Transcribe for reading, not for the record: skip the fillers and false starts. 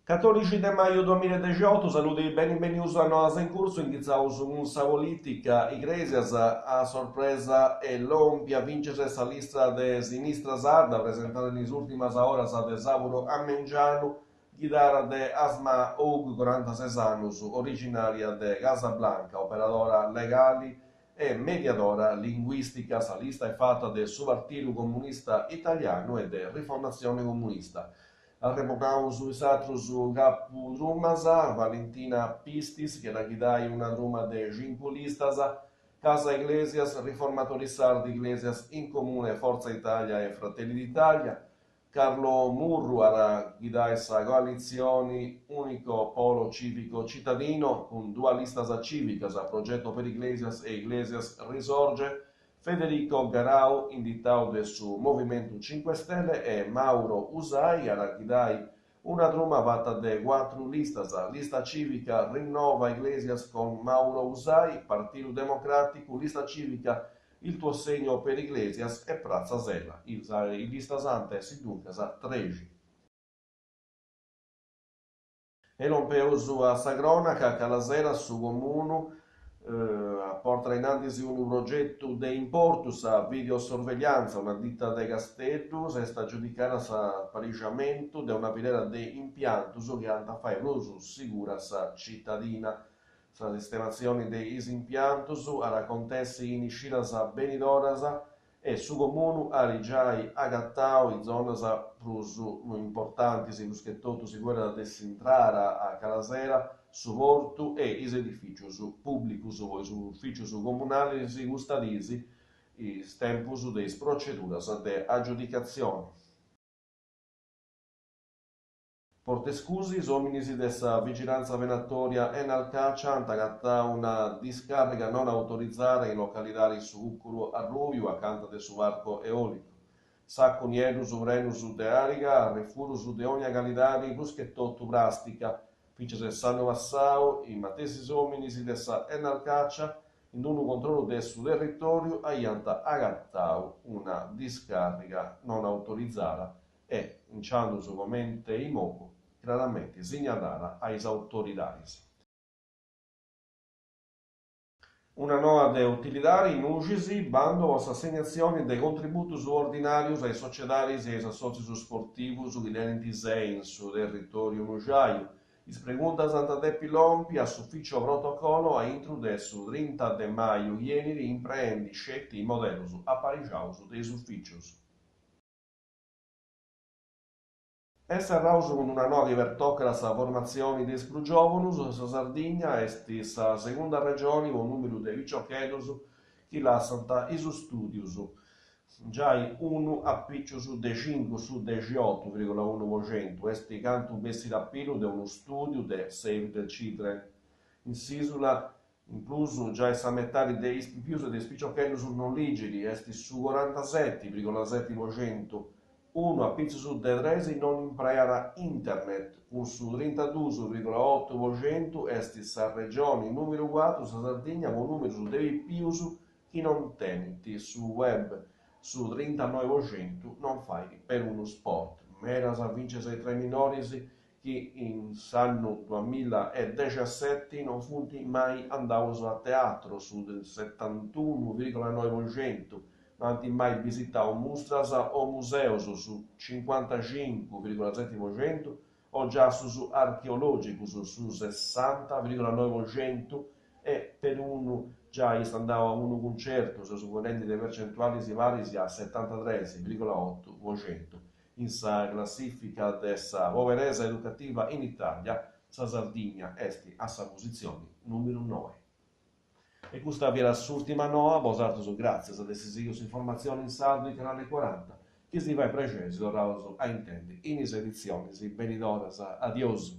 14 de maio 2018, saluti e bem-vindos a nós em curso em que a política Iglesias a surpresa e l'ompia vince essa lista de sinistra sarda apresentada nas últimas horas a Desauro Armenjano, guidara de Asma Oug, 46 anos, originária de Casablanca, operadora legale e mediadora linguistica. Essa lista é fatta de Partido Comunista Italiano e de Rifondazione Comunista. Arrebocamos os atros o Gapu Drumasa, Valentina Pistis, que era guidai una druma de Ginculistas, Casa Iglesias, Riformatori Sardi, Iglesias in Comune, Forza Italia e Fratelli d'Italia, Carlo Murru era guidai essa coalizioni Unico Polo Civico Cittadino, con due listas cívicas, a Progetto per Iglesias e Iglesias Risorge, Federico Garau, inditado de su Movimento 5 Stelle, e Mauro Usai, era guidai una druma vata de 4 listas, a lista cívica Rinnova Iglesias con Mauro Usai, Partito Democratico, lista cívica Il tuo segno per Iglesias e Praza Zela. Il lista santa si duncas a 13. E non peuso a Sagronaca, Calasera, su comunu, porta in analisi un progetto di importus a videosorveglianza, una ditta de Castellus, e sta giudicata a pareggiamento di una pilera di impiantus che anda a fare l'uso sicura sa cittadina. La sistemazione dei impiantus era contessi in Scilas Benidoras e su comune arigiai agattau in zone più importanti, si che si guarda da entrare a Calasera, su porto e is edificios públicos ou os ufficios comunales e custadisi e tempos de proceduras de adjudicazione. Porte scusi, homines dessa vigilanza venatoria e nel caccia una discarica non autorizzata in località su Uccuro a Rubio, accanto del suo arco eolico. Sacco niedus renus de ariga, refurus de ogni qualità bruschettotto plastica, Fice del Sanno Massao, i matessi uomini dessa enal caccia, in un controllo del suo territorio, aianta agattau una discarica non autorizzata e, inciando su commente i moco, chiaramente segnalata ai autoritari. Una nuova de utilidari in UGISI, bando o assegnazioni dei contributi ordinarios ai societari e ai associ sportivos udinenti in su territorio nugiaio. Is preguntas anta de Pilompi a sufficio protocolo a introdesso 30 de maio ieri impreendi scetti i modellos apparigiaus dei ufficios. Essa rauso con una nuova rivertocca sa formazioni di Scrugiovonus, sa Sardigna, esti sa seconda regione con numero de viciochedos che lassanta isu studios. Giai 1 appiccios de 5 su 18,1%, esti cantu bessi d'appilo de uno studio de Save the Children. In sisula, in plus, già essa metà dei più dei spicciochelli non ligidi, esti su 47,7%, 1 appiccio su de 13 non impreara internet, un su 32,8%, esti sa regione numero 4, sa Sardegna, con numero su dei più che non tenenti su web, su 39% non fai per uno sport. Meras a vincere tra i minori che in anno 2017 non futi mai andavano a teatro, su del 71,9%, non hanno mai visitato mostras o musei su 55,7%, o già su archeologico su 60,9%, e per uno già andava a un concerto, se supponenti le percentuali si vari a 73,8%. In sa classifica dessa poveresa educativa in Italia, sa Sardegna esti a sa posizione numero 9. E questa era l'ultima nova, basata su grazie a dessas informazioni in sardo di canale 40, che si va precesi, rauso a intendi in edizioni, si benidoras, adios.